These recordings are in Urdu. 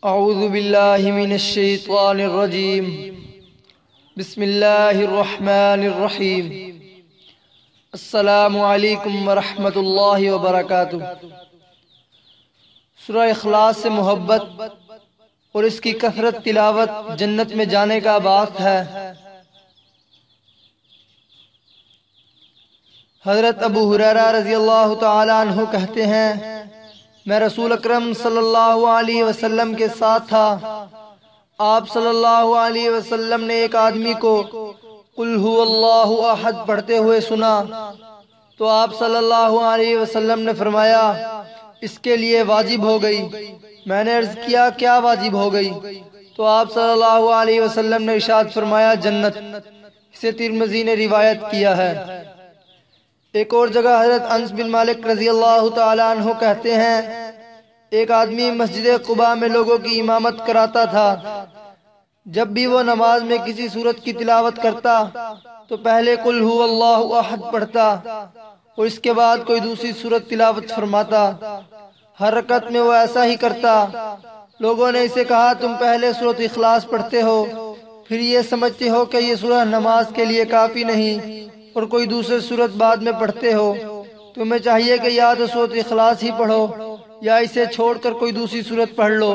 اعوذ باللہ من الشیطان الرجیم بسم اللہ الرحمن الرحیم السلام علیکم ورحمۃ اللہ وبرکاتہ۔ سورہ اخلاص سے محبت اور اس کی کثرت تلاوت جنت میں جانے کا باعث ہے۔ حضرت ابو ہریرہ رضی اللہ تعالی عنہ کہتے ہیں، میں رسول اکرم صلی اللہ علیہ وسلم کے ساتھ تھا۔ آپ صلی اللہ علیہ وسلم نے ایک آدمی کو قل هو اللہ احد پڑھتے ہوئے سنا تو آپ صلی اللہ علیہ وسلم نے فرمایا اس کے لیے واجب ہو گئی۔ میں نے عرض کیا کیا واجب ہو گئی؟ تو آپ صلی اللہ علیہ وسلم نے ارشاد فرمایا جنت۔ اسے ترمذی نے روایت کیا ہے۔ ایک اور جگہ حضرت انس بن مالک رضی اللہ تعالی عنہ کہتے ہیں، ایک آدمی مسجد قباء میں لوگوں کی امامت کراتا تھا۔ جب بھی وہ نماز میں کسی سورت کی تلاوت کرتا تو پہلے قل هو اللہ احد پڑھتا اور اس کے بعد کوئی دوسری سورت تلاوت فرماتا۔ ہر رکعت میں وہ ایسا ہی کرتا۔ لوگوں نے اسے کہا تم پہلے سورت اخلاص پڑھتے ہو، پھر یہ سمجھتے ہو کہ یہ سورہ نماز کے لیے کافی نہیں اور کوئی دوسری سورت بعد میں پڑھتے ہو۔ تمہیں چاہیے کہ یا تو سورت اخلاص ہی پڑھو یا اسے چھوڑ کر کوئی دوسری سورت پڑھ لو۔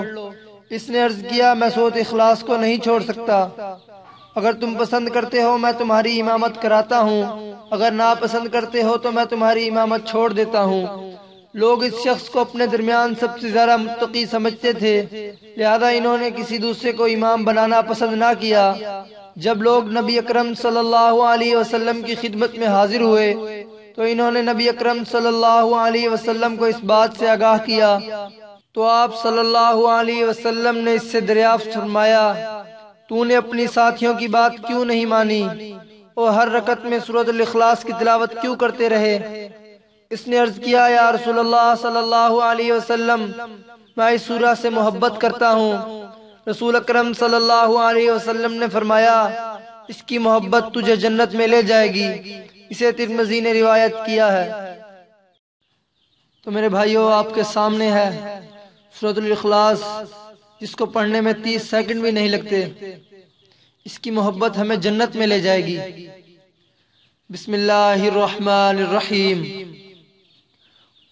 اس نے عرض کیا میں سورت اخلاص کو نہیں چھوڑ سکتا۔ اگر تم پسند کرتے ہو میں تمہاری امامت کراتا ہوں، اگر ناپسند کرتے ہو تو میں تمہاری امامت چھوڑ دیتا ہوں۔ لوگ اس شخص کو اپنے درمیان سب سے زیادہ متقی سمجھتے تھے، لہذا انہوں نے کسی دوسرے کو امام بنانا پسند نہ کیا۔ جب لوگ نبی اکرم صلی اللہ علیہ وسلم کی خدمت میں حاضر ہوئے تو انہوں نے نبی اکرم صلی اللہ علیہ وسلم کو اس بات سے آگاہ کیا تو آپ صلی اللہ علیہ وسلم نے اس سے دریافت فرمایا تو نے اپنی ساتھیوں کی بات کیوں نہیں مانی اور ہر رکعت میں سورۃ الاخلاص کی تلاوت کیوں کرتے رہے؟ اس نے عرض کیا یا رسول اللہ صلی اللہ علیہ وسلم میں اس سورہ سے محبت کرتا ہوں۔ رسول اکرم صلی اللہ علیہ وسلم نے فرمایا اس کی محبت تجھے جنت میں لے جائے گی۔ اسے ترمذی نے روایت کیا ہے۔ تو میرے بھائیوں آپ کے سامنے ہے سورۃ الاخلاص، جس کو پڑھنے میں 30 سیکنڈ بھی نہیں لگتے۔ اس کی محبت ہمیں جنت میں لے جائے گی۔ بسم اللہ الرحمن الرحیم۔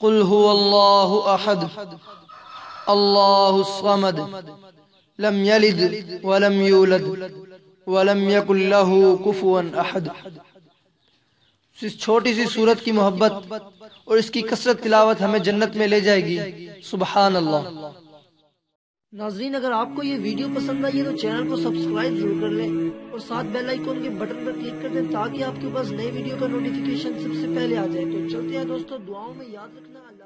قل هو اللہ احد اللہ الصمد لم یلد ولم یولد ولم یکن لہ کفوا احد۔ اس چھوٹی سی سورت کی محبت اور اس کی کثرت تلاوت ہمیں جنت میں لے جائے گی۔ سبحان اللہ۔ ناظرین اگر آپ کو یہ ویڈیو پسند آئی ہے تو چینل کو سبسکرائب ضرور کر لیں اور ساتھ بیل آئیکن کے بٹن پر کلک کر دیں تاکہ آپ کے پاس نئے ویڈیو کا نوٹیفیکیشن سب سے پہلے آ جائے۔ تو چلتے ہیں دوستو، دعاؤں میں یاد رکھنا۔ اللہ